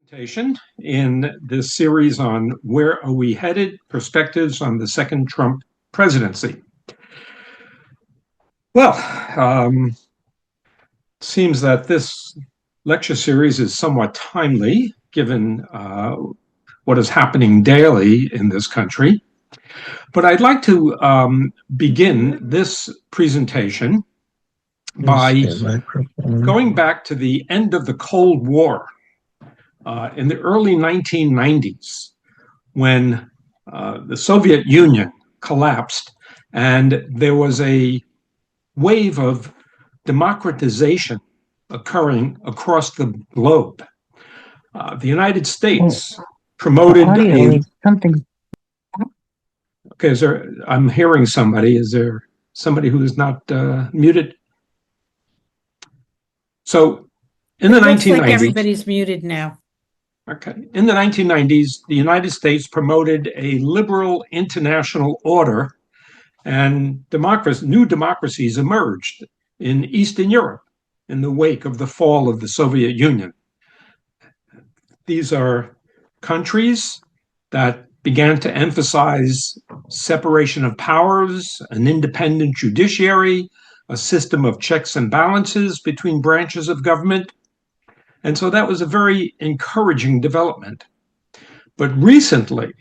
Presentation in this series on Where Are We Headed? Perspectives on the Second Trump Presidency. Well, seems that this lecture series is somewhat timely given what is happening daily in this country. But I'd like to begin this presentation by going back to the end of the Cold War. In the early 1990s, when the Soviet Union collapsed and there was a wave of democratization occurring across the globe, the United States promoted something. Okay, I'm hearing somebody. Is there somebody who is not muted? So in the 1990s... Looks like everybody's muted now. Okay. In the 1990s, the United States promoted a liberal international order, and new democracies emerged in Eastern Europe in the wake of the fall of the Soviet Union. These are countries that began to emphasize separation of powers, an independent judiciary, a system of checks and balances between branches of government. And so that was a very encouraging development. But recently,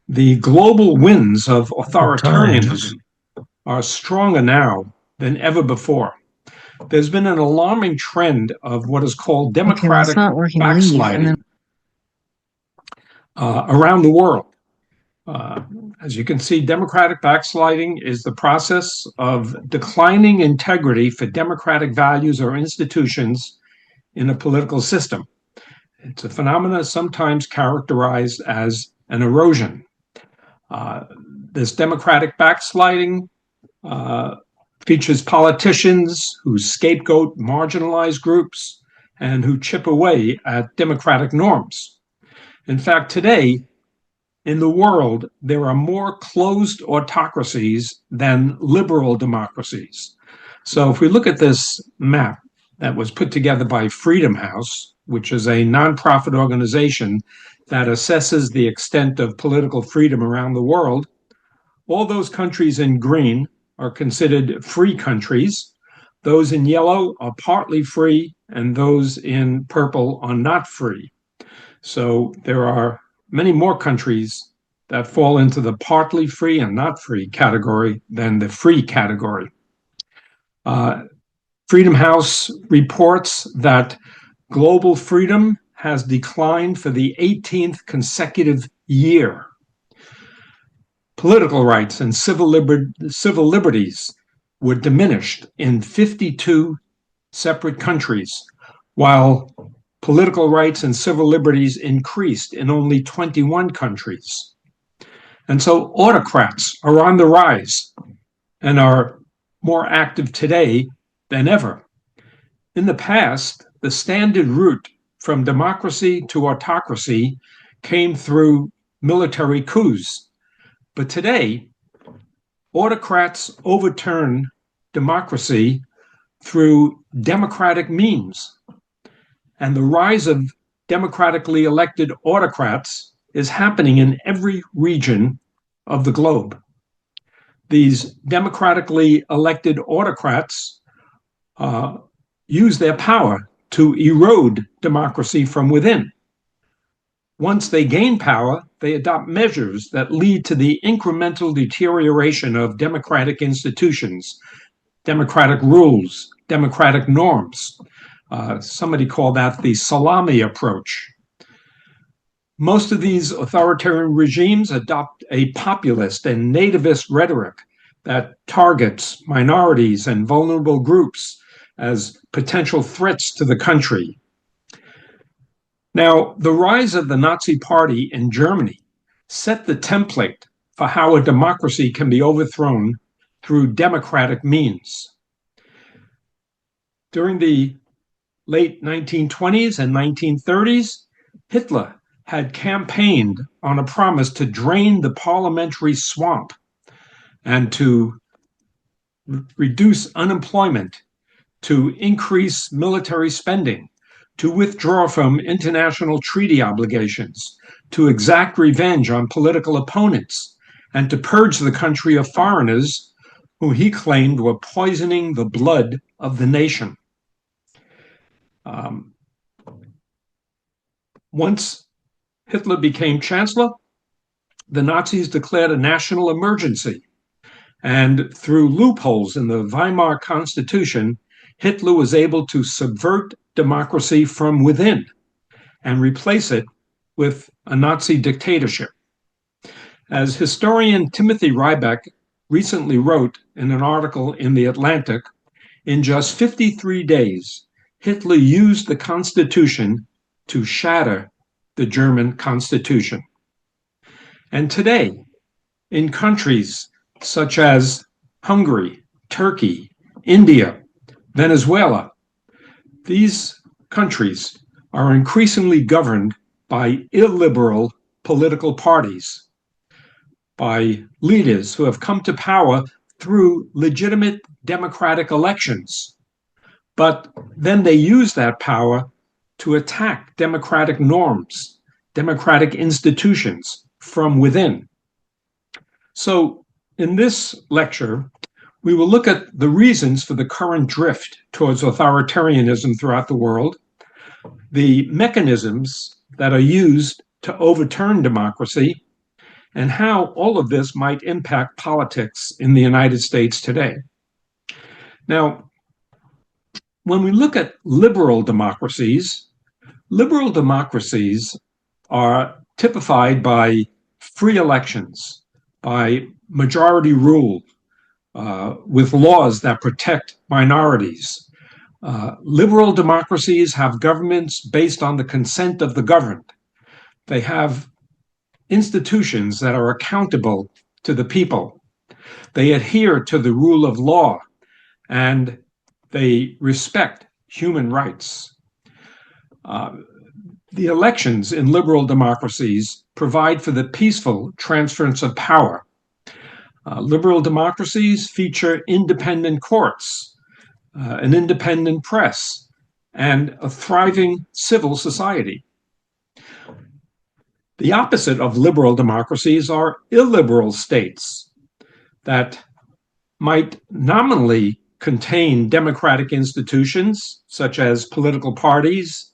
the global winds of authoritarianism are stronger now than ever before. There's been an alarming trend of what is called democratic backsliding around the world. As you can see, democratic backsliding is the process of declining integrity for democratic values or institutions in a political system. It's a phenomenon sometimes characterized as an erosion. This democratic backsliding features politicians who scapegoat marginalized groups and who chip away at democratic norms. In fact, today, in the world, there are more closed autocracies than liberal democracies. So if we look at this map that was put together by Freedom House, which is a nonprofit organization that assesses the extent of political freedom around the world, all those countries in green are considered free countries. Those in yellow are partly free, and those in purple are not free. So there are many more countries that fall into the partly free and not free category than the free category. Freedom House reports that global freedom has declined for the 18th consecutive year. Political rights and civil liberties were diminished in 52 separate countries, while political rights and civil liberties increased in only 21 countries. And so autocrats are on the rise and are more active today than ever. In the past, the standard route from democracy to autocracy came through military coups. But today, autocrats overturn democracy through democratic means. And the rise of democratically elected autocrats is happening in every region of the globe. These democratically elected autocrats use their power to erode democracy from within. Once they gain power, they adopt measures that lead to the incremental deterioration of democratic institutions, democratic rules, democratic norms. Somebody called that the salami approach. Most of these authoritarian regimes adopt a populist and nativist rhetoric that targets minorities and vulnerable groups as potential threats to the country. Now, the rise of the Nazi Party in Germany set the template for how a democracy can be overthrown through democratic means. During the late 1920s and 1930s, Hitler had campaigned on a promise to drain the parliamentary swamp and to reduce unemployment, to increase military spending, to withdraw from international treaty obligations, to exact revenge on political opponents, and to purge the country of foreigners who he claimed were poisoning the blood of the nation. Once Hitler became chancellor, the Nazis declared a national emergency. And through loopholes in the Weimar Constitution, Hitler was able to subvert democracy from within and replace it with a Nazi dictatorship. As historian Timothy Ryback recently wrote in an article in The Atlantic, in just 53 days, Hitler used the Constitution to shatter the German Constitution. And today, in countries such as Hungary, Turkey, India, Venezuela, these countries are increasingly governed by illiberal political parties, by leaders who have come to power through legitimate democratic elections. But then they use that power to attack democratic norms, democratic institutions from within. So in this lecture, we will look at the reasons for the current drift towards authoritarianism throughout the world, the mechanisms that are used to overturn democracy, and how all of this might impact politics in the United States today. Now, when we look at liberal democracies are typified by free elections, by majority rule, with laws that protect minorities. Liberal democracies have governments based on the consent of the governed. They have institutions that are accountable to the people. They adhere to the rule of law, and they respect human rights. The elections in liberal democracies provide for the peaceful transference of power. Liberal democracies feature independent courts, an independent press, and a thriving civil society. The opposite of liberal democracies are illiberal states that might nominally contain democratic institutions, such as political parties,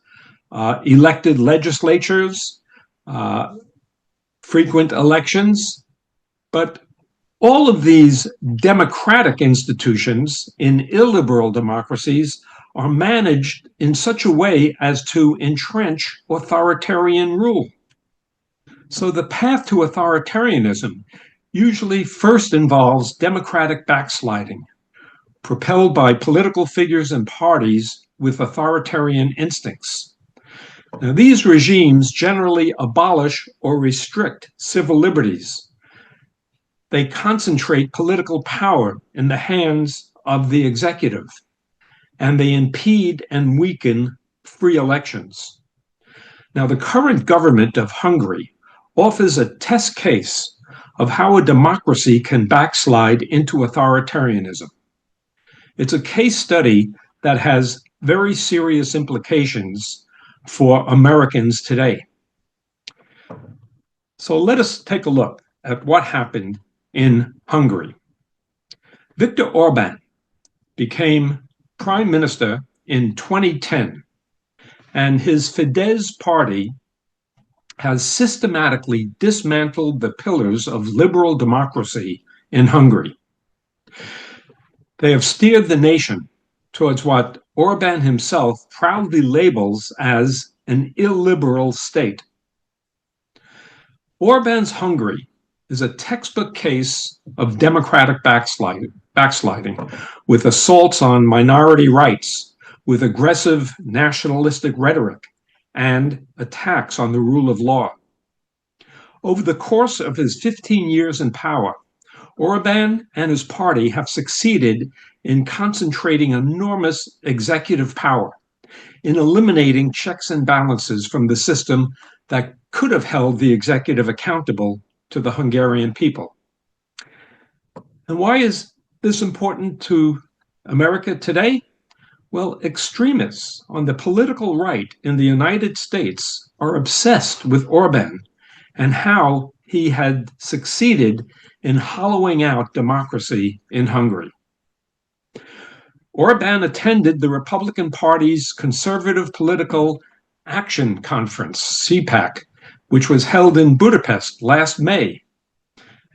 elected legislatures, frequent elections, but all of these democratic institutions in illiberal democracies are managed in such a way as to entrench authoritarian rule. So the path to authoritarianism usually first involves democratic backsliding, propelled by political figures and parties with authoritarian instincts. Now, these regimes generally abolish or restrict civil liberties. They concentrate political power in the hands of the executive, and they impede and weaken free elections. Now, the current government of Hungary offers a test case of how a democracy can backslide into authoritarianism. It's a case study that has very serious implications for Americans today. So let us take a look at what happened in Hungary. Viktor Orban became prime minister in 2010, and his Fidesz party has systematically dismantled the pillars of liberal democracy in Hungary. They have steered the nation towards what Orban himself proudly labels as an illiberal state. Orban's Hungary is a textbook case of democratic backsliding, with assaults on minority rights, with aggressive nationalistic rhetoric, and attacks on the rule of law. Over the course of his 15 years in power, Orban and his party have succeeded in concentrating enormous executive power, in eliminating checks and balances from the system that could have held the executive accountable to the Hungarian people. And why is this important to America today? Well, extremists on the political right in the United States are obsessed with Orban and how he had succeeded in hollowing out democracy in Hungary. Orban attended the Republican Party's Conservative Political Action Conference, CPAC, which was held in Budapest last May.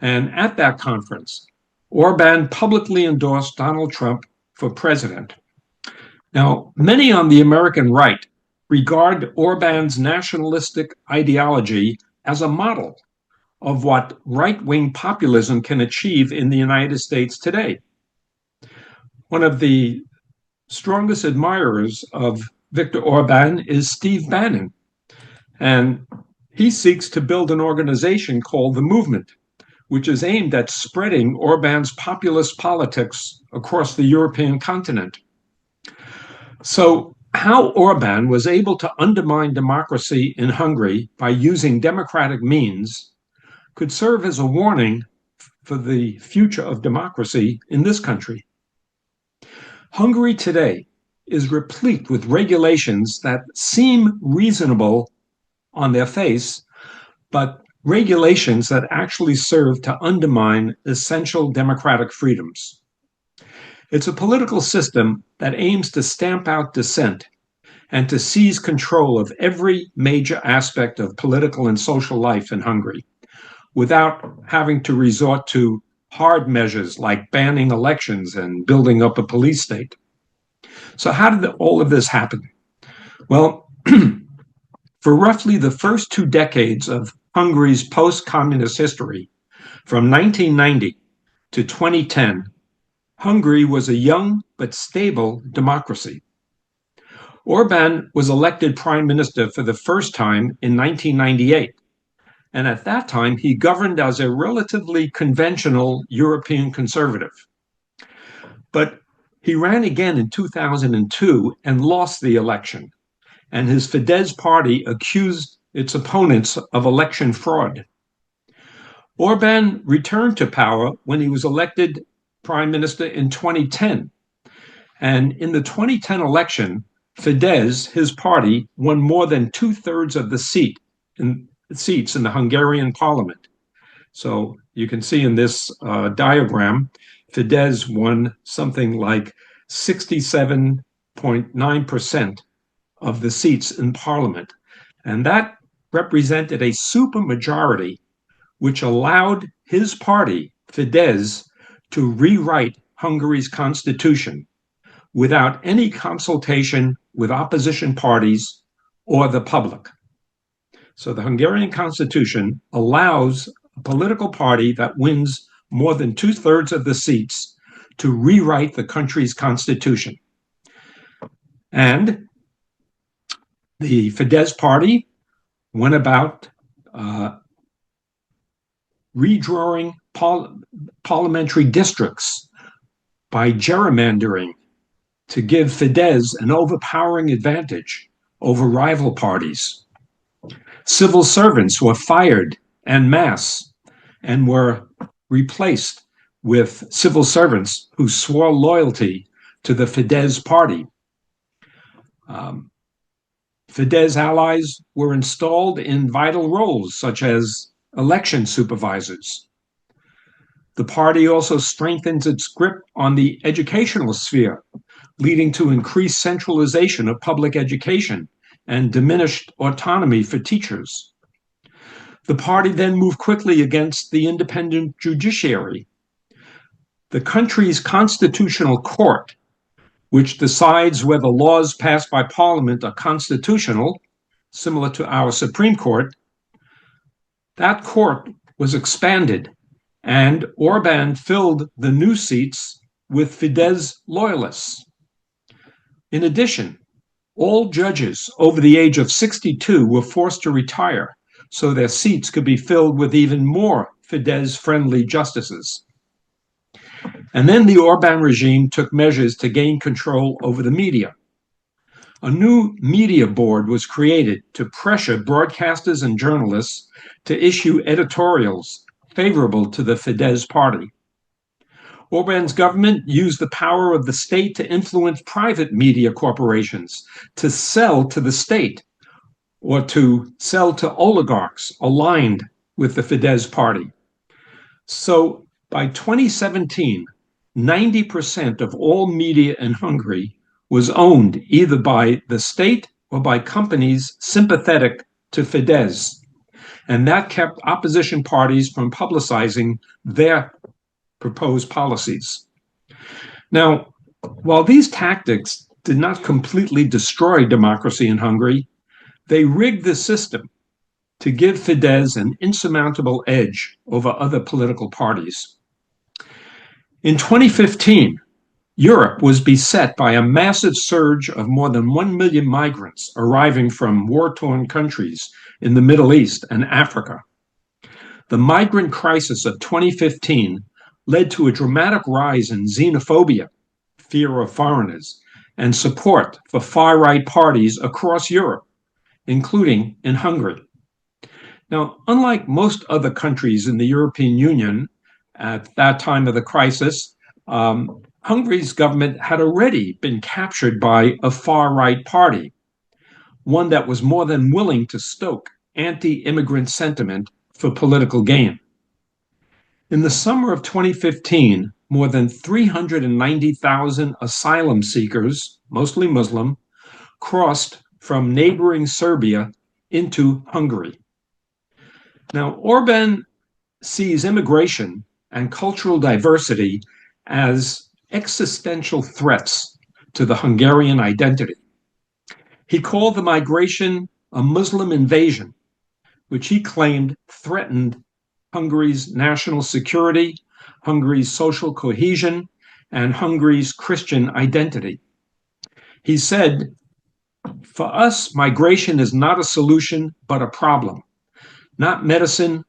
And at that conference, Orban publicly endorsed Donald Trump for president. Now, many on the American right regard Orban's nationalistic ideology as a model of what right-wing populism can achieve in the United States today. One of the strongest admirers of Viktor Orban is Steve Bannon, and he seeks to build an organization called The Movement, which is aimed at spreading Orban's populist politics across the European continent. So, how Orban was able to undermine democracy in Hungary by using democratic means could serve as a warning for the future of democracy in this country. Hungary today is replete with regulations that seem reasonable on their face, but regulations that actually serve to undermine essential democratic freedoms. It's a political system that aims to stamp out dissent and to seize control of every major aspect of political and social life in Hungary without having to resort to hard measures like banning elections and building up a police state. So how did all of this happen? Well, for roughly the first 2 decades of Hungary's post-communist history, from 1990 to 2010, Hungary was a young but stable democracy. Orban was elected prime minister for the first time in 1998, and at that time he governed as a relatively conventional European conservative. But he ran again in 2002 and lost the election, and his Fidesz party accused its opponents of election fraud. Orban returned to power when he was elected prime minister in 2010. And in the 2010 election, Fidesz, his party, won more than 2/3 of the seats in the Hungarian parliament. So you can see in this diagram, Fidesz won something like 67.9% of the seats in parliament. And that represented a supermajority which allowed his party, Fidesz, to rewrite Hungary's constitution without any consultation with opposition parties or the public. So the Hungarian constitution allows a political party that wins more than 2/3 of the seats to rewrite the country's constitution. And the Fidesz party went about redrawing parliamentary districts by gerrymandering to give Fidesz an overpowering advantage over rival parties. Civil servants were fired en masse and were replaced with civil servants who swore loyalty to the Fidesz party. Fidesz allies were installed in vital roles, such as election supervisors. The party also strengthens its grip on the educational sphere, leading to increased centralization of public education and diminished autonomy for teachers. The party then moved quickly against the independent judiciary. The country's constitutional court, which decides whether laws passed by parliament are constitutional, similar to our Supreme Court, that court was expanded, and Orban filled the new seats with Fidesz loyalists. In addition, all judges over the age of 62 were forced to retire so their seats could be filled with even more Fidesz-friendly justices. And then the Orban regime took measures to gain control over the media. A new media board was created to pressure broadcasters and journalists to issue editorials favorable to the Fidesz party. Orban's government used the power of the state to influence private media corporations to sell to the state or to sell to oligarchs aligned with the Fidesz party. So by 2017, 90% of all media in Hungary was owned either by the state or by companies sympathetic to Fidesz. And that kept opposition parties from publicizing their proposed policies. Now, while these tactics did not completely destroy democracy in Hungary, they rigged the system to give Fidesz an insurmountable edge over other political parties. In 2015, Europe was beset by a massive surge of more than 1 million migrants arriving from war-torn countries in the Middle East and Africa. The migrant crisis of 2015 led to a dramatic rise in xenophobia, fear of foreigners, and support for far-right parties across Europe, including in Hungary. Now, unlike most other countries in the European Union at that time of the crisis, Hungary's government had already been captured by a far-right party, one that was more than willing to stoke anti-immigrant sentiment for political gain. In the summer of 2015, more than 390,000 asylum seekers, mostly Muslim, crossed from neighboring Serbia into Hungary. Now, Orban sees immigration and cultural diversity as existential threats to the Hungarian identity. He called the migration a Muslim invasion, which he claimed threatened Hungary's national security, Hungary's social cohesion, and Hungary's Christian identity. He said, "For us, migration is not a solution, but a problem. Not medicine,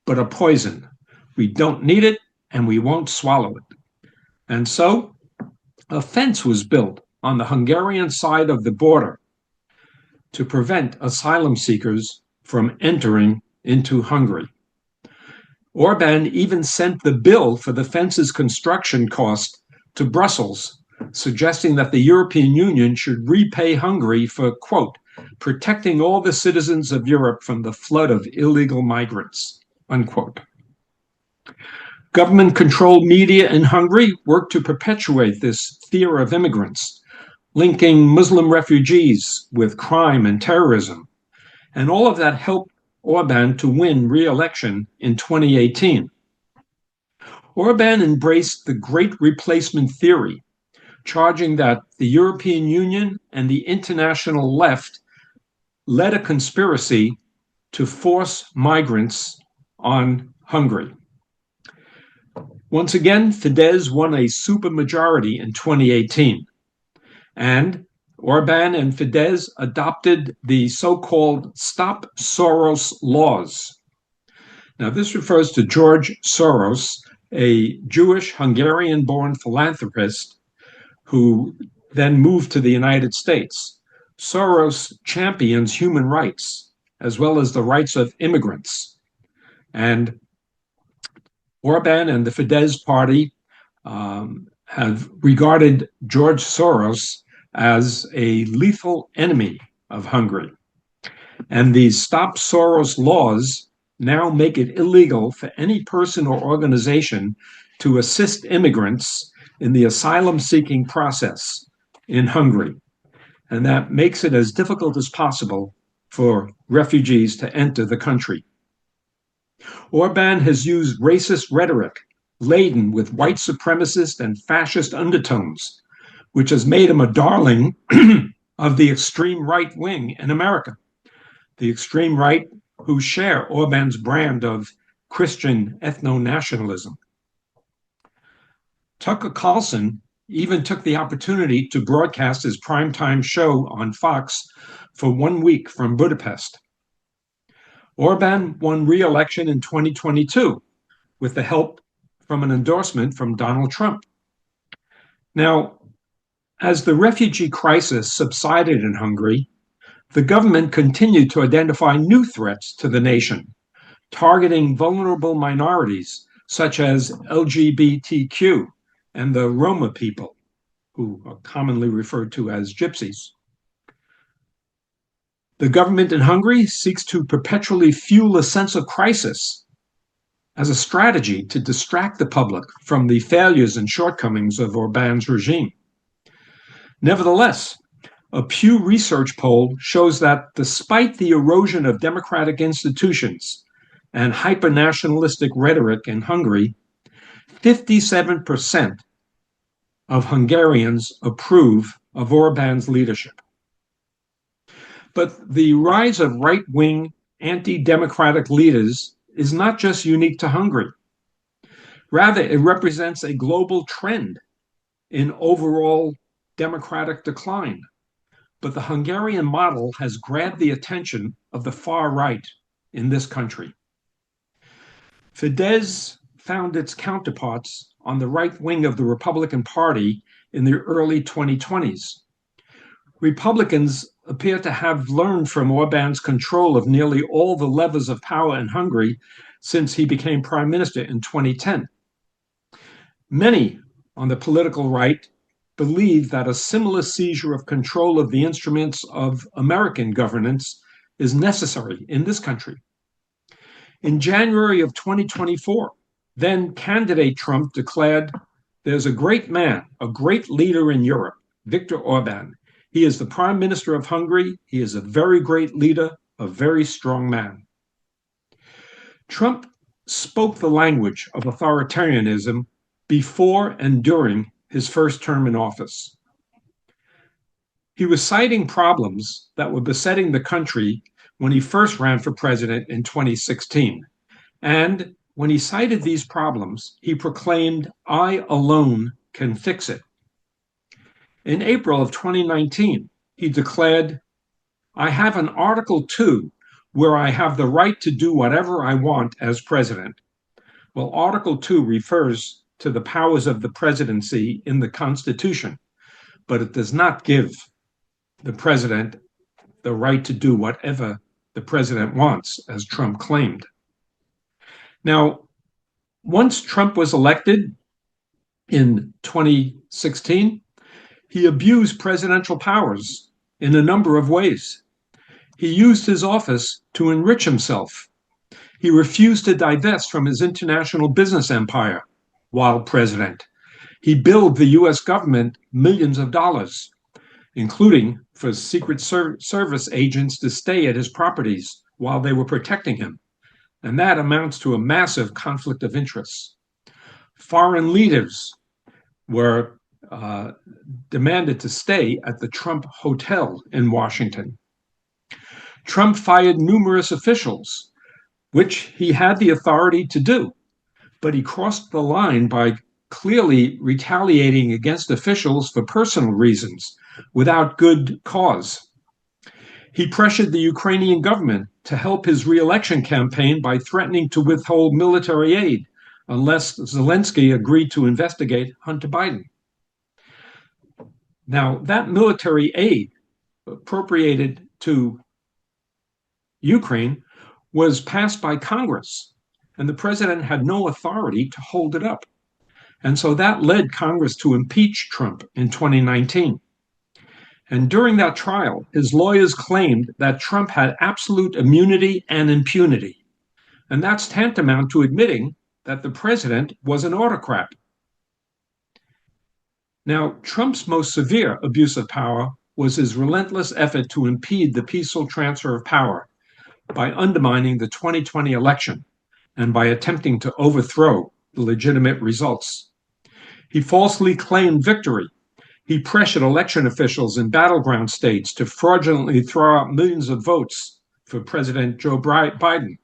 but a poison. We don't need it, and we won't swallow it." And so, a fence was built on the Hungarian side of the border to prevent asylum seekers from entering into Hungary. Orban even sent the bill for the fence's construction cost to Brussels, suggesting that the European Union should repay Hungary for, quote, protecting all the citizens of Europe from the flood of illegal migrants, unquote. Government-controlled media in Hungary worked to perpetuate this fear of immigrants, linking Muslim refugees with crime and terrorism. And all of that helped Orban to win re-election in 2018. Orban embraced the Great Replacement theory, charging that the European Union and the international left led a conspiracy to force migrants on Hungary. Once again, Fidesz won a supermajority in 2018, and Orban and Fidesz adopted the so-called Stop Soros laws. Now, this refers to George Soros, a Jewish Hungarian-born philanthropist who then moved to the United States. Soros champions human rights, as well as the rights of immigrants. And Orban and the Fidesz party have regarded George Soros as a lethal enemy of Hungary. And these Stop Soros laws now make it illegal for any person or organization to assist immigrants in the asylum-seeking process in Hungary. And that makes it as difficult as possible for refugees to enter the country. Orban has used racist rhetoric laden with white supremacist and fascist undertones, which has made him a darling of the extreme right wing in America. The extreme right who share Orban's brand of Christian ethno-nationalism. Tucker Carlson even took the opportunity to broadcast his primetime show on Fox for 1 week from Budapest. Orban won re-election in 2022 with the help from an endorsement from Donald Trump. Now, as the refugee crisis subsided in Hungary, the government continued to identify new threats to the nation, targeting vulnerable minorities such as LGBTQ and the Roma people, who are commonly referred to as gypsies. The government in Hungary seeks to perpetually fuel a sense of crisis as a strategy to distract the public from the failures and shortcomings of Orbán's regime. Nevertheless, a Pew Research poll shows that despite the erosion of democratic institutions and hyper-nationalistic rhetoric in Hungary, 57% of Hungarians approve of Orbán's leadership. But the rise of right-wing, anti-democratic leaders is not just unique to Hungary. Rather, it represents a global trend in overall democratic decline. But the Hungarian model has grabbed the attention of the far right in this country. Fidesz found its counterparts on the right wing of the Republican Party in the early 2020s. Republicans appear to have learned from Orbán's control of nearly all the levers of power in Hungary since he became prime minister in 2010. Many on the political right believe that a similar seizure of control of the instruments of American governance is necessary in this country. In January of 2024, then candidate Trump declared, "There's a great man, a great leader in Europe, Viktor Orbán. He is the prime minister of Hungary. He is a very great leader, a very strong man." Trump spoke the language of authoritarianism before and during his first term in office. He was citing problems that were besetting the country when he first ran for president in 2016. And when he cited these problems, he proclaimed, "I alone can fix it." In April of 2019, he declared, "I have an Article 2 where I have the right to do whatever I want as president." Well, Article 2 refers to the powers of the presidency in the Constitution, but it does not give the president the right to do whatever the president wants, as Trump claimed. Now, once Trump was elected in 2016, he abused presidential powers in a number of ways. He used his office to enrich himself. He refused to divest from his international business empire while president. He billed the US government millions of dollars, including for Secret Service agents to stay at his properties while they were protecting him. And that amounts to a massive conflict of interest. Foreign leaders were demanded to stay at the Trump Hotel in Washington. Trump fired numerous officials, which he had the authority to do, but he crossed the line by clearly retaliating against officials for personal reasons without good cause. He pressured the Ukrainian government to help his re-election campaign by threatening to withhold military aid unless Zelensky agreed to investigate Hunter Biden. Now, that military aid appropriated to Ukraine was passed by Congress, and the president had no authority to hold it up. And so that led Congress to impeach Trump in 2019. And during that trial, his lawyers claimed that Trump had absolute immunity and impunity. And that's tantamount to admitting that the president was an autocrat. Now, Trump's most severe abuse of power was his relentless effort to impede the peaceful transfer of power by undermining the 2020 election and by attempting to overthrow the legitimate results. He falsely claimed victory. He pressured election officials in battleground states to fraudulently throw out millions of votes for President Joe Biden.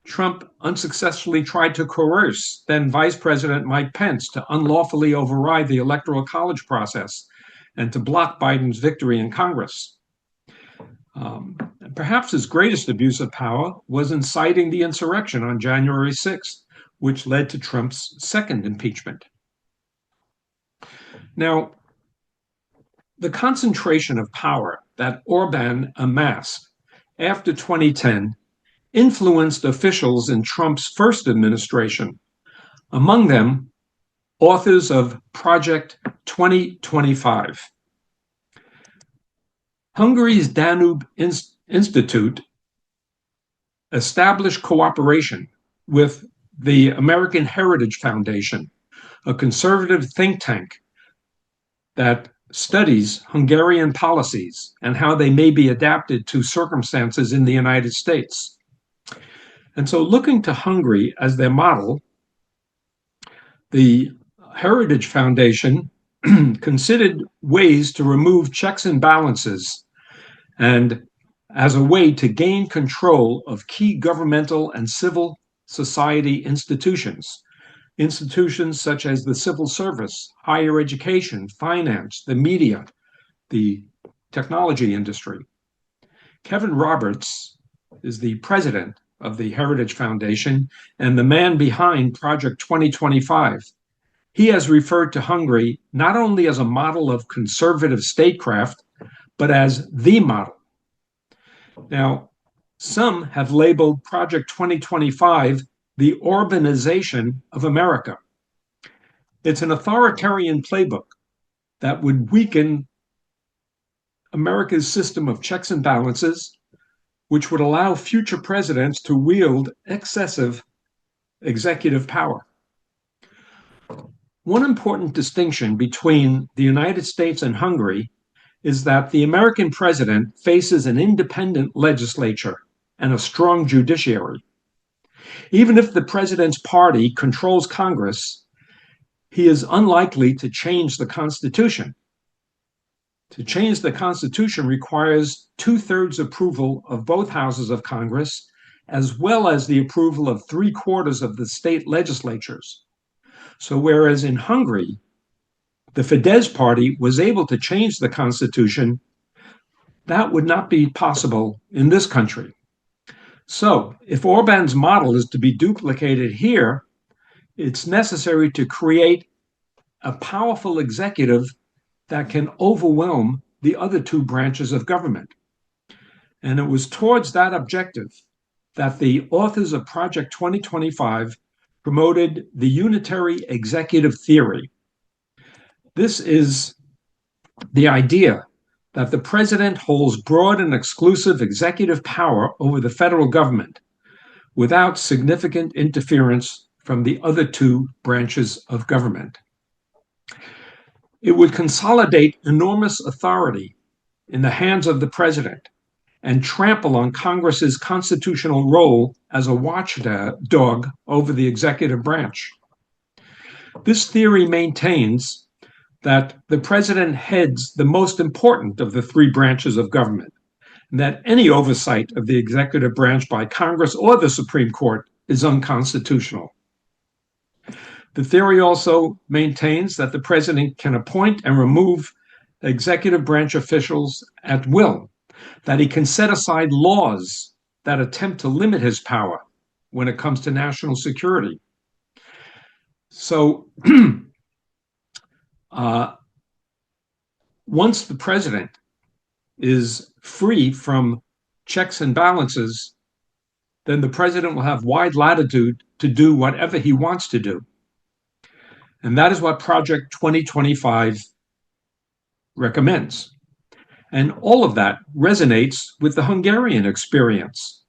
Trump unsuccessfully tried to coerce then Vice President Mike Pence to unlawfully override the Electoral College process and to block Biden's victory in Congress. Perhaps his greatest abuse of power was inciting the insurrection on January 6th, which led to Trump's second impeachment. Now, the concentration of power that Orbán amassed after 2010 influenced officials in Trump's first administration Among them, authors of Project 2025. Hungary's Danube Institute established cooperation with the American Heritage Foundation, a conservative think tank that studies Hungarian policies and how they may be adapted to circumstances in the United States. And so, looking to Hungary as their model, the Heritage Foundation considered ways to remove checks and balances and as a way to gain control of key governmental and civil society institutions such as the civil service, higher education, finance, the media, the technology industry. Kevin Roberts is the president of the Heritage Foundation and the man behind Project 2025. He has referred to Hungary not only as a model of conservative statecraft, but as the model. Now, some have labeled Project 2025 the Orbanization of America. It's an authoritarian playbook that would weaken America's system of checks and balances, which would allow future presidents to wield excessive executive power. One important distinction between the United States and Hungary is that the American president faces an independent legislature and a strong judiciary. Even if the president's party controls Congress, he is unlikely to change the Constitution. To change the Constitution requires two-thirds approval of both houses of Congress, as well as the approval of three-quarters of the state legislatures. So whereas in Hungary, the Fidesz party was able to change the Constitution, that would not be possible in this country. So if Orban's model is to be duplicated here, it's necessary to create a powerful executive that can overwhelm the other two branches of government. And it was towards that objective that the authors of Project 2025 promoted the unitary executive theory. This is the idea that the president holds broad and exclusive executive power over the federal government without significant interference from the other two branches of government. It would consolidate enormous authority in the hands of the president and trample on Congress's constitutional role as a watchdog over the executive branch. This theory maintains that the president heads the most important of the three branches of government, and that any oversight of the executive branch by Congress or the Supreme Court is unconstitutional. The theory also maintains that the president can appoint and remove executive branch officials at will, that he can set aside laws that attempt to limit his power when it comes to national security. So once the president is free from checks and balances, then the president will have wide latitude to do whatever he wants to do. And that is what Project 2025 recommends. And all of that resonates with the Hungarian experience,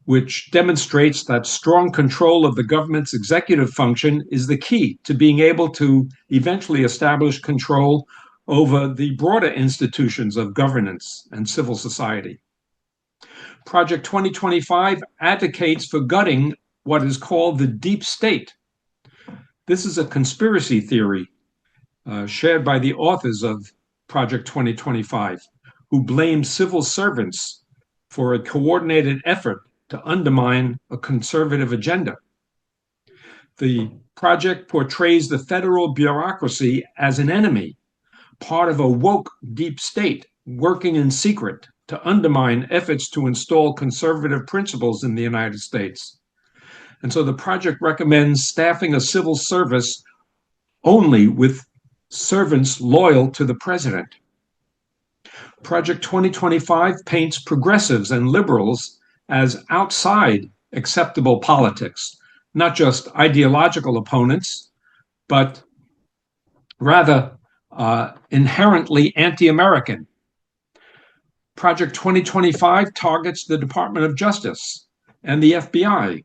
which demonstrates that strong control of the government's executive function is the key to being able to eventually establish control over the broader institutions of governance and civil society. Project 2025 advocates for gutting what is called the deep state. This is a conspiracy theory shared by the authors of Project 2025, who blame civil servants for a coordinated effort to undermine a conservative agenda. The project portrays the federal bureaucracy as an enemy, part of a woke deep state working in secret to undermine efforts to install conservative principles in the United States. And so the project recommends staffing a civil service only with servants loyal to the president. Project 2025 paints progressives and liberals as outside acceptable politics, not just ideological opponents, but rather inherently anti-American. Project 2025 targets the Department of Justice and the FBI,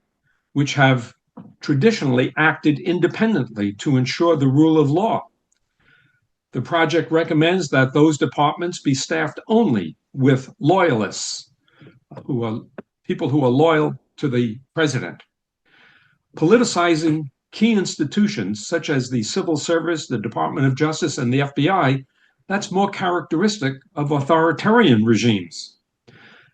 which have traditionally acted independently to ensure the rule of law. The project recommends that those departments be staffed only with loyalists, who are people who are loyal to the president. Politicizing key institutions such as the civil service, the Department of Justice, and the FBI, that's more characteristic of authoritarian regimes.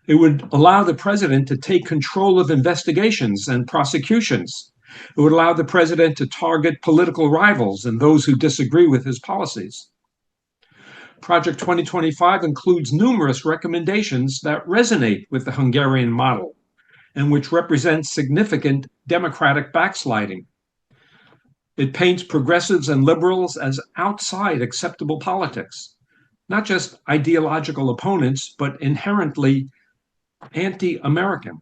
It would allow the president to take control of investigations and prosecutions. It would allow the president to target political rivals and those who disagree with his policies. Project 2025 includes numerous recommendations that resonate with the Hungarian model and which represent significant democratic backsliding. It paints progressives and liberals as outside acceptable politics, not just ideological opponents, but inherently anti-American.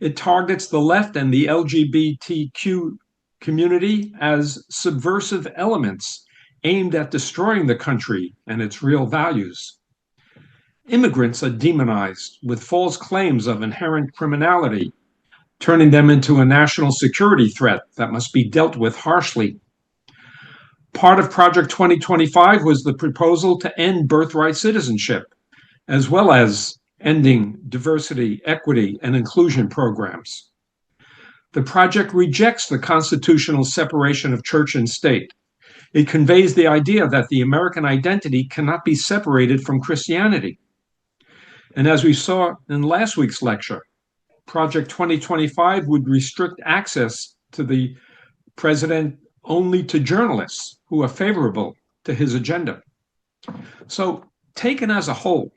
It targets the left and the LGBTQ community as subversive elements aimed at destroying the country and its real values. Immigrants are demonized with false claims of inherent criminality, turning them into a national security threat that must be dealt with harshly. Part of Project 2025 was the proposal to end birthright citizenship, as well as ending diversity, equity, and inclusion programs. The project rejects the constitutional separation of church and state. It conveys the idea that the American identity cannot be separated from Christianity. And as we saw in last week's lecture, Project 2025 would restrict access to the president only to journalists who are favorable to his agenda. So, taken as a whole,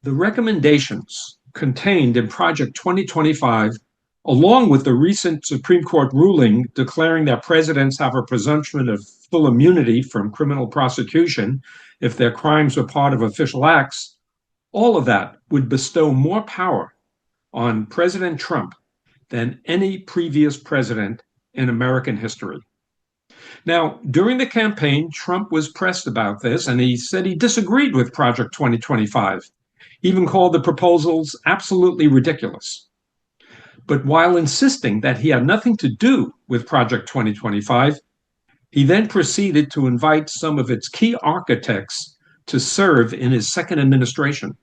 the recommendations contained in Project 2025, along with the recent Supreme Court ruling declaring that presidents have a presumption of full immunity from criminal prosecution if their crimes were part of official acts, all of that would bestow more power on President Trump than any previous president in American history. Now, during the campaign, Trump was pressed about this, and he said he disagreed with Project 2025, even called the proposals absolutely ridiculous. But while insisting that he had nothing to do with Project 2025, he then proceeded to invite some of its key architects to serve in his second administration.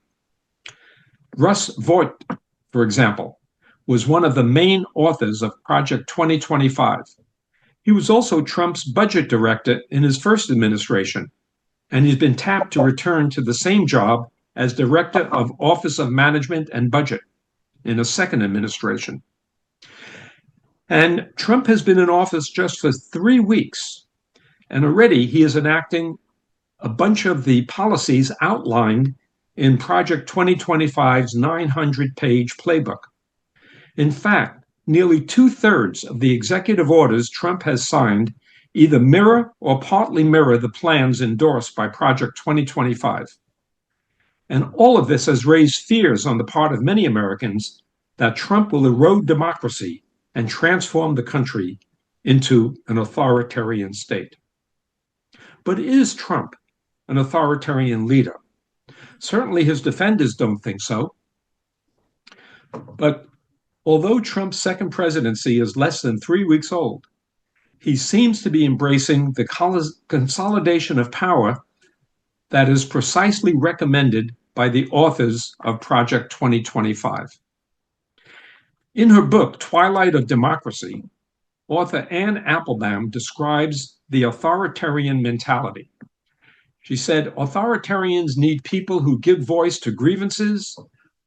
Russ Vought, for example, was one of the main authors of Project 2025. He was also Trump's budget director in his first administration, and he's been tapped to return to the same job as Director of Office of Management and Budget in a second administration. And Trump has been in office just for 3 weeks, and already he is enacting a bunch of the policies outlined in Project 2025's 900-page playbook. In fact, nearly 2/3 of the executive orders Trump has signed either mirror or partly mirror the plans endorsed by Project 2025. And all of this has raised fears on the part of many Americans that Trump will erode democracy and transform the country into an authoritarian state. But is Trump an authoritarian leader? Certainly his defenders don't think so. But although Trump's second presidency is less than 3 weeks old, he seems to be embracing the consolidation of power that is precisely recommended by the authors of Project 2025. In her book, Twilight of Democracy, author Anne Applebaum describes the authoritarian mentality. She said, authoritarians need people who give voice to grievances,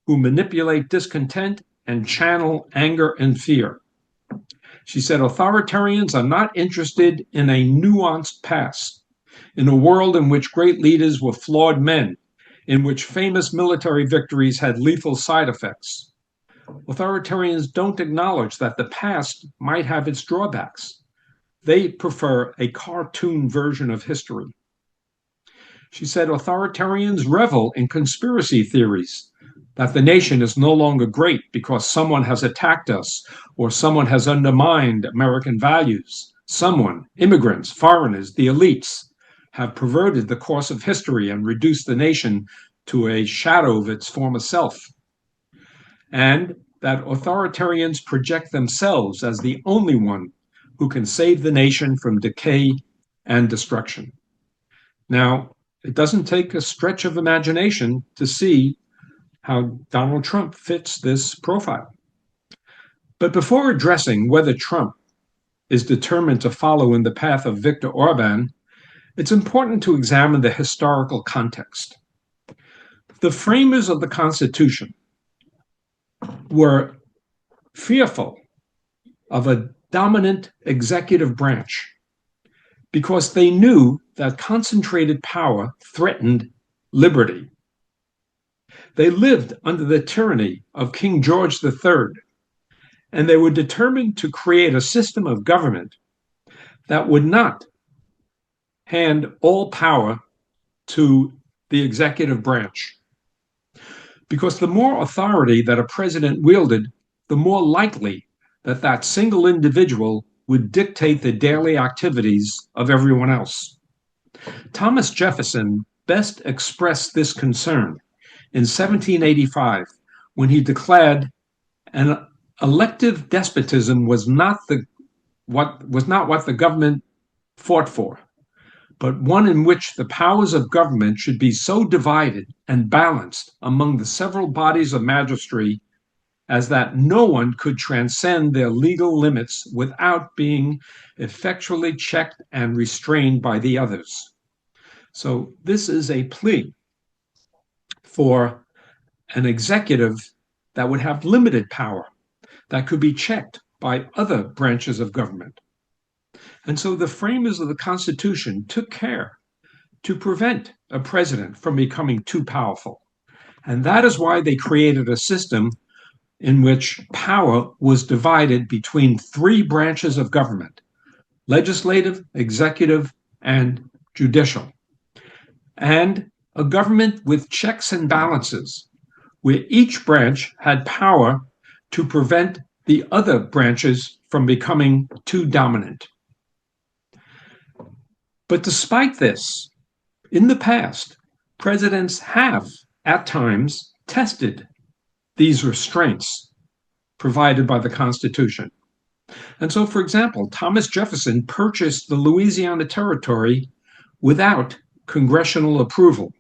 who manipulate discontent, and channel anger and fear. She said, authoritarians are not interested in a nuanced past, in a world in which great leaders were flawed men, in which famous military victories had lethal side effects. Authoritarians don't acknowledge that the past might have its drawbacks. They prefer a cartoon version of history. She said, authoritarians revel in conspiracy theories that the nation is no longer great because someone has attacked us or someone has undermined American values. Someone, immigrants, foreigners, the elites, have perverted the course of history and reduced the nation to a shadow of its former self. And that authoritarians project themselves as the only one who can save the nation from decay and destruction. Now, it doesn't take a stretch of imagination to see how Donald Trump fits this profile. But before addressing whether Trump is determined to follow in the path of Viktor Orban, it's important to examine the historical context. The framers of the Constitution were fearful of a dominant executive branch because they knew that concentrated power threatened liberty. They lived under the tyranny of King George III, and they were determined to create a system of government that would not hand all power to the executive branch. Because the more authority that a president wielded, the more likely that that single individual would dictate the daily activities of everyone else. Thomas Jefferson best expressed this concern in 1785 when he declared an elective despotism was not what the government fought for, but one in which the powers of government should be so divided and balanced among the several bodies of magistracy as that no one could transcend their legal limits without being effectually checked and restrained by the others. So this is a plea for an executive that would have limited power, that could be checked by other branches of government. And so the framers of the Constitution took care to prevent a president from becoming too powerful. And that is why they created a system in which power was divided between three branches of government: legislative, executive, and judicial. And a government with checks and balances, where each branch had power to prevent the other branches from becoming too dominant. But despite this, in the past, presidents have, at times, tested these restraints provided by the Constitution. And so, for example, Thomas Jefferson purchased the Louisiana Territory without congressional approval.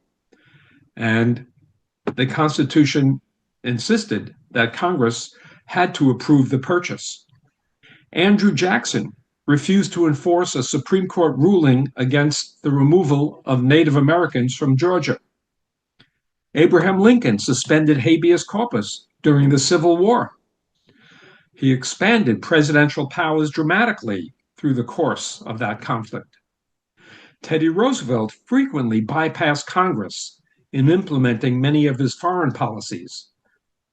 And the Constitution insisted that Congress had to approve the purchase. Andrew Jackson refused to enforce a Supreme Court ruling against the removal of Native Americans from Georgia. Abraham Lincoln suspended habeas corpus during the Civil War. He expanded presidential powers dramatically through the course of that conflict. Teddy Roosevelt frequently bypassed Congress in implementing many of his foreign policies.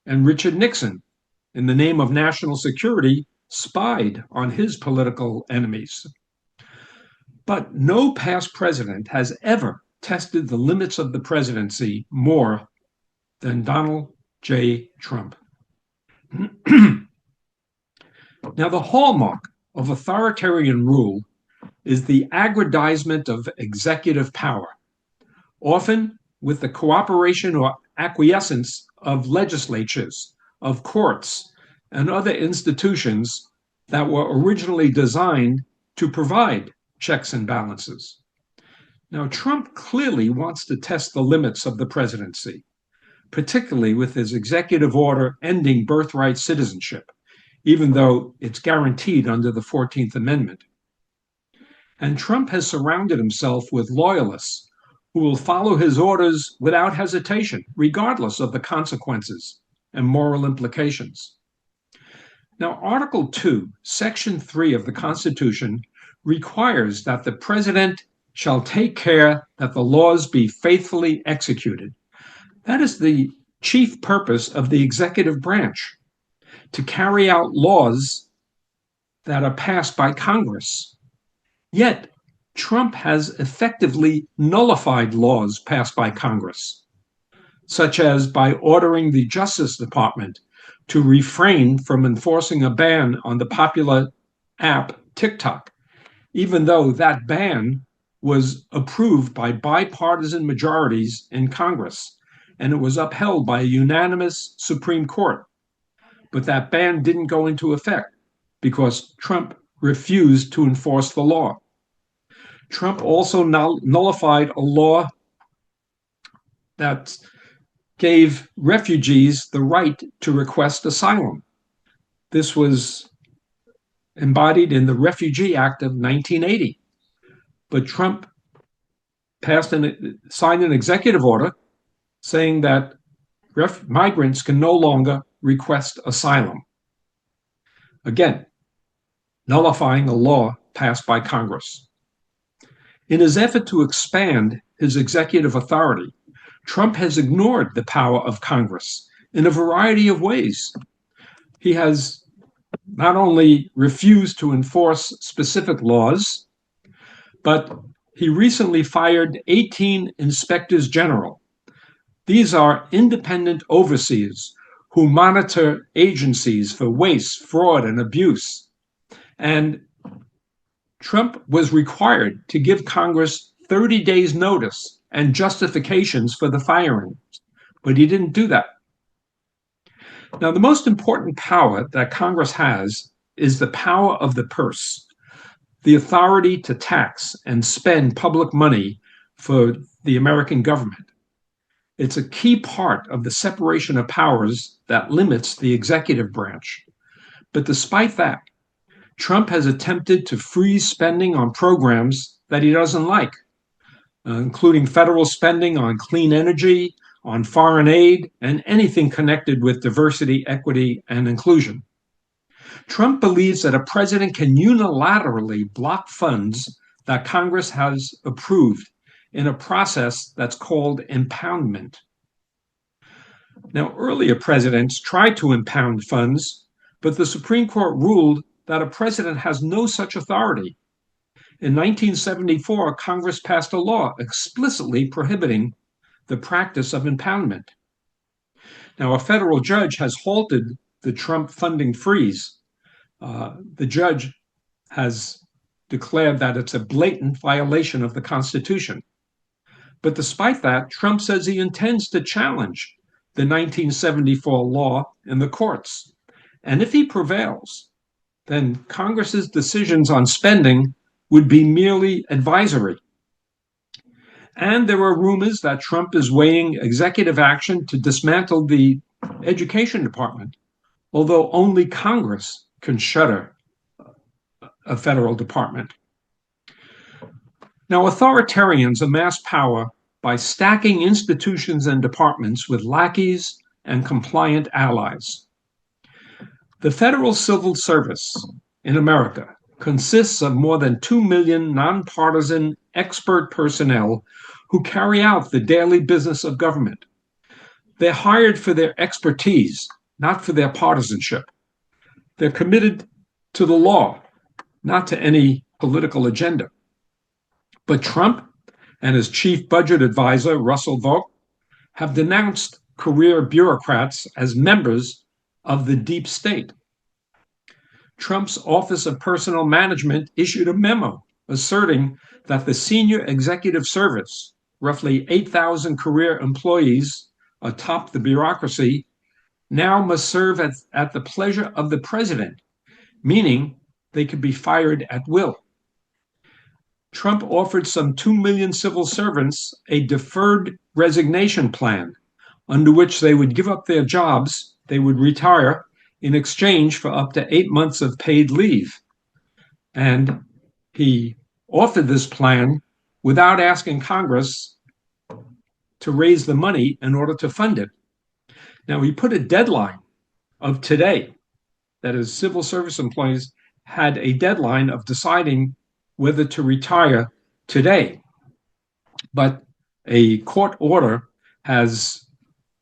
And Richard Nixon, in the name of national security, spied on his political enemies. But no past president has ever tested the limits of the presidency more than Donald J. Trump. Now, the hallmark of authoritarian rule is the aggrandizement of executive power, often with the cooperation or acquiescence of legislatures, of courts, and other institutions that were originally designed to provide checks and balances. Now, Trump clearly wants to test the limits of the presidency, particularly with his executive order ending birthright citizenship, even though it's guaranteed under the 14th Amendment. And Trump has surrounded himself with loyalists who will follow his orders without hesitation, regardless of the consequences and moral implications. Now, Article 2, Section 3 of the Constitution requires that the president shall take care that the laws be faithfully executed. That is the chief purpose of the executive branch, to carry out laws that are passed by Congress. Yet, Trump has effectively nullified laws passed by Congress. such as by ordering the Justice Department to refrain from enforcing a ban on the popular app TikTok, even though that ban was approved by bipartisan majorities in Congress and it was upheld by a unanimous Supreme Court. But that ban didn't go into effect because Trump refused to enforce the law. Trump also nullified a law that gave refugees the right to request asylum. This was embodied in the Refugee Act of 1980. But Trump signed an executive order saying that migrants can no longer request asylum. Again, nullifying a law passed by Congress. In his effort to expand his executive authority, Trump has ignored the power of Congress in a variety of ways. He has not only refused to enforce specific laws, but he recently fired 18 inspectors general. These are independent overseers who monitor agencies for waste, fraud, and abuse. And Trump was required to give Congress 30 days notice and justifications for the firings, but he didn't do that. Now, the most important power that Congress has is the power of the purse, the authority to tax and spend public money for the American government. It's a key part of the separation of powers that limits the executive branch. But despite that, Trump has attempted to freeze spending on programs that he doesn't like, including federal spending on clean energy, on foreign aid, and anything connected with diversity, equity, and inclusion. Trump believes that a president can unilaterally block funds that Congress has approved in a process that's called impoundment. Now, earlier presidents tried to impound funds, but the Supreme Court ruled that a president has no such authority. In 1974, Congress passed a law explicitly prohibiting the practice of impoundment. Now, a federal judge has halted the Trump funding freeze. The judge has declared that it's a blatant violation of the Constitution. But despite that, Trump says he intends to challenge the 1974 law in the courts. And if he prevails, then Congress's decisions on spending would be merely advisory. And there are rumors that Trump is weighing executive action to dismantle the Education Department, although only Congress can shutter a federal department. Now, authoritarians amass power by stacking institutions and departments with lackeys and compliant allies. The Federal Civil Service in America consists of more than 2 million nonpartisan expert personnel who carry out the daily business of government. They're hired for their expertise, not for their partisanship. They're committed to the law, not to any political agenda. But Trump and his chief budget advisor, Russell Vought, have denounced career bureaucrats as members of the deep state. Trump's Office of Personnel Management issued a memo asserting that the senior executive service, roughly 8,000 career employees atop the bureaucracy, now must serve at the pleasure of the president, meaning they could be fired at will. Trump offered some 2 million civil servants a deferred resignation plan under which they would give up their jobs, they would retire in exchange for up to 8 months of paid leave. And he offered this plan without asking Congress to raise the money in order to fund it. Now, he put a deadline of today, that is, civil service employees had a deadline of deciding whether to retire today. But a court order has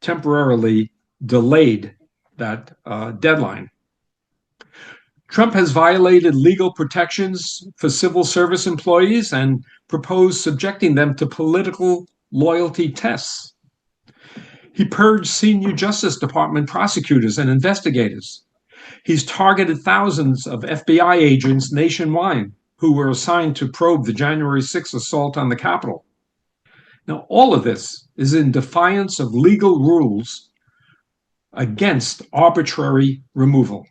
temporarily delayed that deadline. Trump has violated legal protections for civil service employees and proposed subjecting them to political loyalty tests. He purged senior Justice Department prosecutors and investigators. He's targeted thousands of FBI agents nationwide who were assigned to probe the January 6th assault on the Capitol. Now, all of this is in defiance of legal rules against arbitrary removal.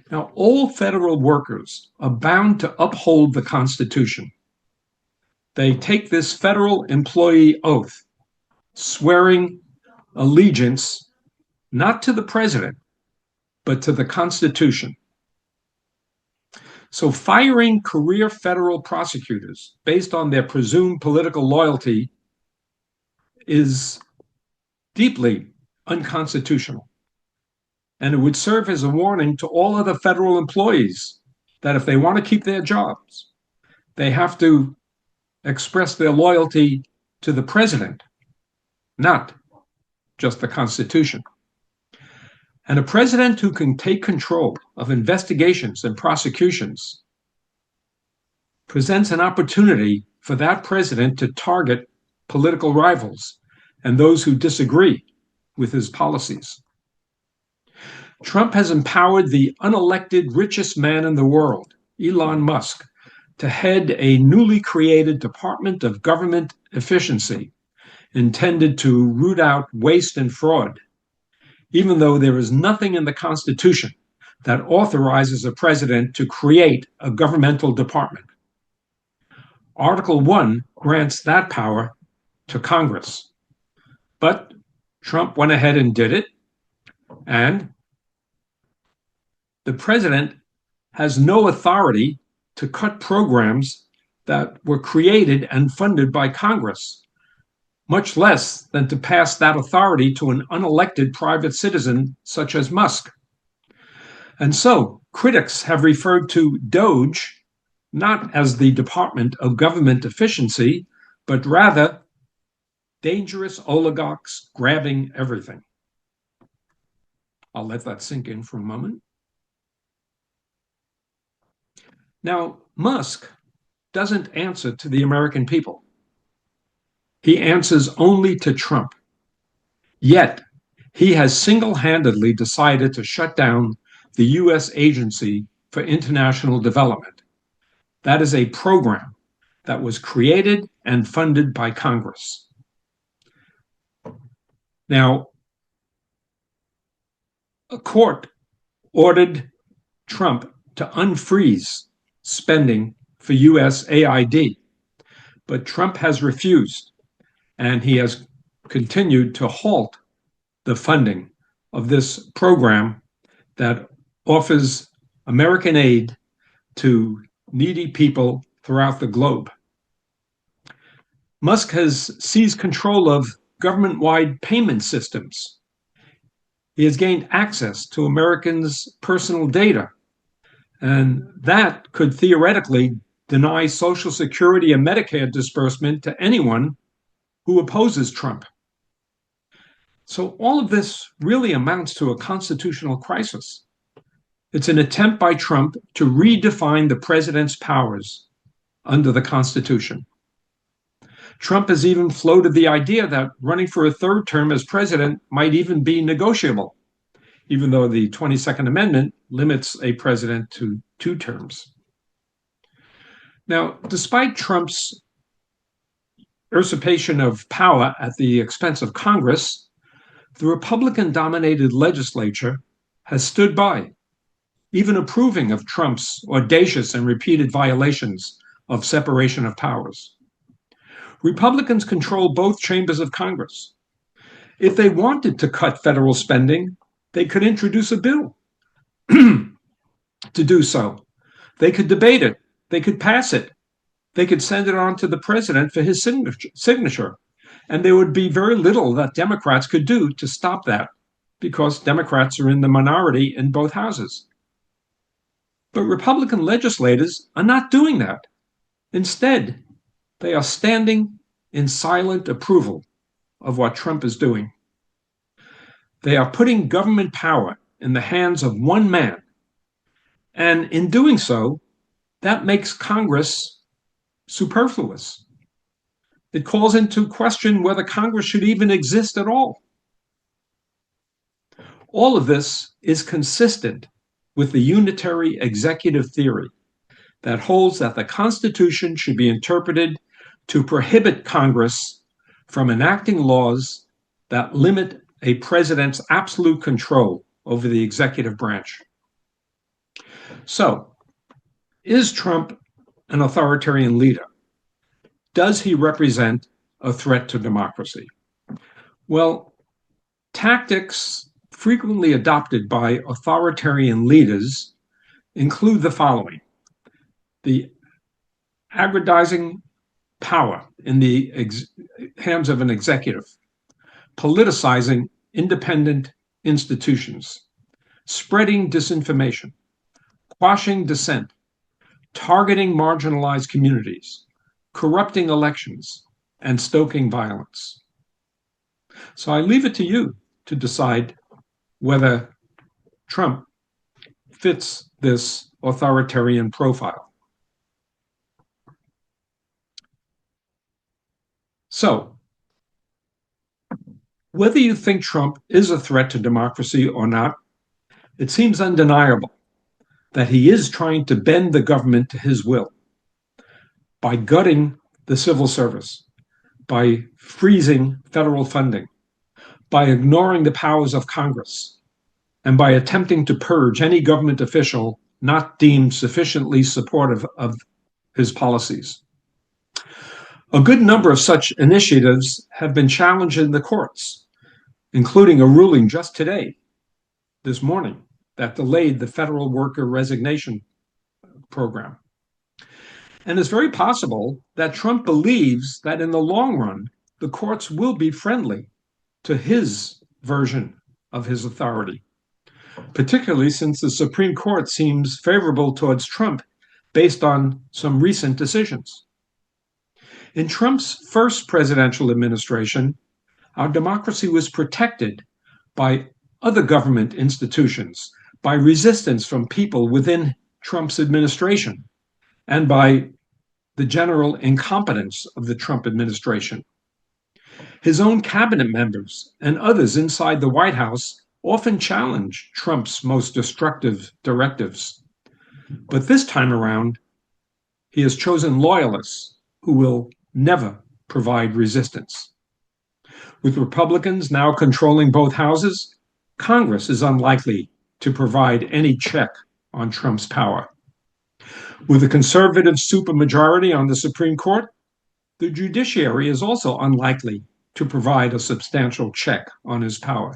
Now, all federal workers are bound to uphold the Constitution. They take this federal employee oath, swearing allegiance not to the president, but to the Constitution. So firing career federal prosecutors based on their presumed political loyalty is deeply unconstitutional. And it would serve as a warning to all other federal employees that if they want to keep their jobs, they have to express their loyalty to the president, not just the Constitution. And a president who can take control of investigations and prosecutions presents an opportunity for that president to target political rivals and those who disagree with his policies. Trump has empowered the unelected richest man in the world, Elon Musk, to head a newly created Department of Government Efficiency intended to root out waste and fraud, even though there is nothing in the Constitution that authorizes a president to create a governmental department. Article 1 grants that power to Congress. But Trump went ahead and did it, and the president has no authority to cut programs that were created and funded by Congress, much less than to pass that authority to an unelected private citizen such as Musk. And so critics have referred to DOGE not as the Department of Government Efficiency, but rather dangerous oligarchs grabbing everything. I'll let that sink in for a moment. Now, Musk doesn't answer to the American people. He answers only to Trump. Yet, he has single-handedly decided to shut down the U.S. Agency for International Development. That is a program that was created and funded by Congress. Now, a court ordered Trump to unfreeze spending for USAID, but Trump has refused, and he has continued to halt the funding of this program that offers American aid to needy people throughout the globe. Musk has seized control of government-wide payment systems. He has gained access to Americans' personal data, and that could theoretically deny Social Security and Medicare disbursement to anyone who opposes Trump. So all of this really amounts to a constitutional crisis. It's an attempt by Trump to redefine the president's powers under the Constitution. Trump has even floated the idea that running for a third term as president might even be negotiable, even though the 22nd Amendment limits a president to 2 terms. Now, despite Trump's usurpation of power at the expense of Congress, the Republican-dominated legislature has stood by, even approving of Trump's audacious and repeated violations of separation of powers. Republicans control both chambers of Congress. If they wanted to cut federal spending, they could introduce a bill to do so. They could debate it. They could pass it. They could send it on to the president for his signature. And there would be very little that Democrats could do to stop that, because Democrats are in the minority in both houses. But Republican legislators are not doing that. Instead, they are standing in silent approval of what Trump is doing. They are putting government power in the hands of one man. And in doing so, that makes Congress superfluous. It calls into question whether Congress should even exist at all. All of this is consistent with the unitary executive theory that holds that the Constitution should be interpreted to prohibit Congress from enacting laws that limit a president's absolute control over the executive branch. So, is Trump an authoritarian leader? Does he represent a threat to democracy? Well, tactics frequently adopted by authoritarian leaders include the following: the aggrandizing power in the hands of an executive, politicizing independent institutions, spreading disinformation, quashing dissent, targeting marginalized communities, corrupting elections, and stoking violence. So I leave it to you to decide whether Trump fits this authoritarian profile. So, whether you think Trump is a threat to democracy or not, it seems undeniable that he is trying to bend the government to his will by gutting the civil service, by freezing federal funding, by ignoring the powers of Congress, and by attempting to purge any government official not deemed sufficiently supportive of his policies. A good number of such initiatives have been challenged in the courts, including a ruling just today, this morning, that delayed the federal worker resignation program. And it's very possible that Trump believes that in the long run, the courts will be friendly to his version of his authority, particularly since the Supreme Court seems favorable towards Trump based on some recent decisions. In Trump's first presidential administration, our democracy was protected by other government institutions, by resistance from people within Trump's administration, and by the general incompetence of the Trump administration. His own cabinet members and others inside the White House often challenge Trump's most destructive directives. But this time around, he has chosen loyalists who will never provide resistance. With Republicans now controlling both houses, Congress is unlikely to provide any check on Trump's power. With a conservative supermajority on the Supreme Court, the judiciary is also unlikely to provide a substantial check on his power.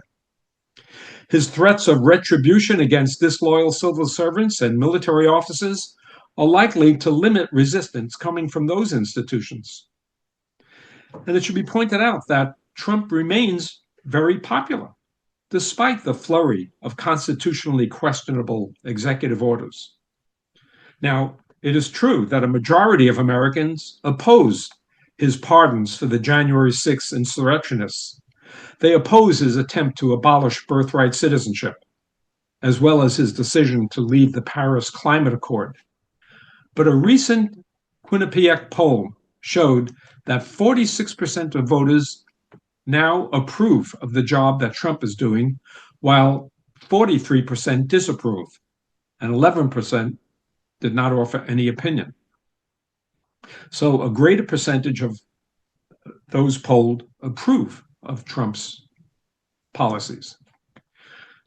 His threats of retribution against disloyal civil servants and military officers are likely to limit resistance coming from those institutions. And it should be pointed out that Trump remains very popular, despite the flurry of constitutionally questionable executive orders. Now, it is true that a majority of Americans opposed his pardons for the January 6th insurrectionists. They oppose his attempt to abolish birthright citizenship, as well as his decision to leave the Paris Climate Accord. But a recent Quinnipiac poll showed that 46% of voters now approve of the job that Trump is doing, while 43% disapprove, and 11% did not offer any opinion. So a greater percentage of those polled approve of Trump's policies.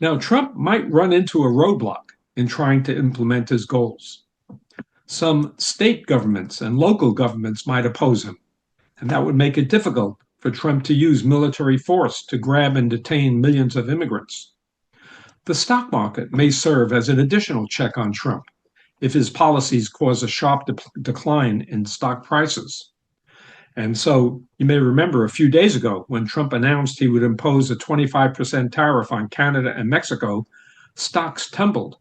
Now, Trump might run into a roadblock in trying to implement his goals. Some state governments and local governments might oppose him, and that would make it difficult for Trump to use military force to grab and detain millions of immigrants. The stock market may serve as an additional check on Trump if his policies cause a sharp decline in stock prices. And so you may remember a few days ago when Trump announced he would impose a 25% tariff on Canada and Mexico, stocks tumbled,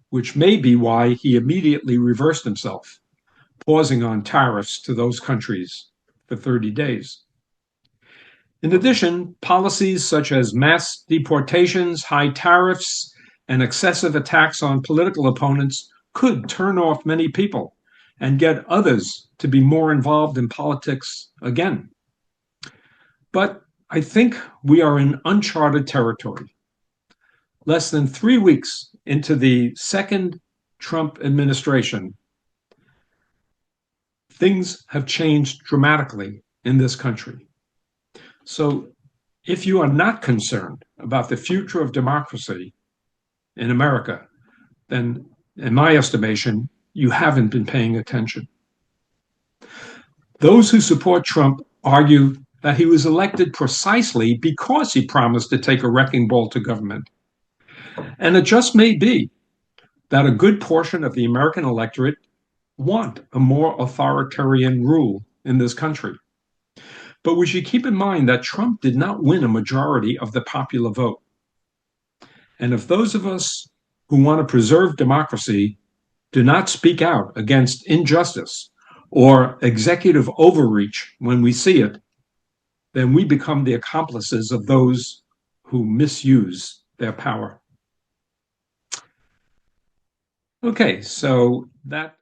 which may be why he immediately reversed himself, pausing on tariffs to those countries for 30 days. In addition, policies such as mass deportations, high tariffs, and excessive attacks on political opponents could turn off many people, and get others to be more involved in politics again. But I think we are in uncharted territory. Less than 3 weeks into the second Trump administration, things have changed dramatically in this country. So if you are not concerned about the future of democracy in America, then in my estimation, you haven't been paying attention. Those who support Trump argue that he was elected precisely because he promised to take a wrecking ball to government. And it just may be that a good portion of the American electorate want a more authoritarian rule in this country. But we should keep in mind that Trump did not win a majority of the popular vote. And if those of us who want to preserve democracy do not speak out against injustice or executive overreach when we see it, then we become the accomplices of those who misuse their power. Okay, so that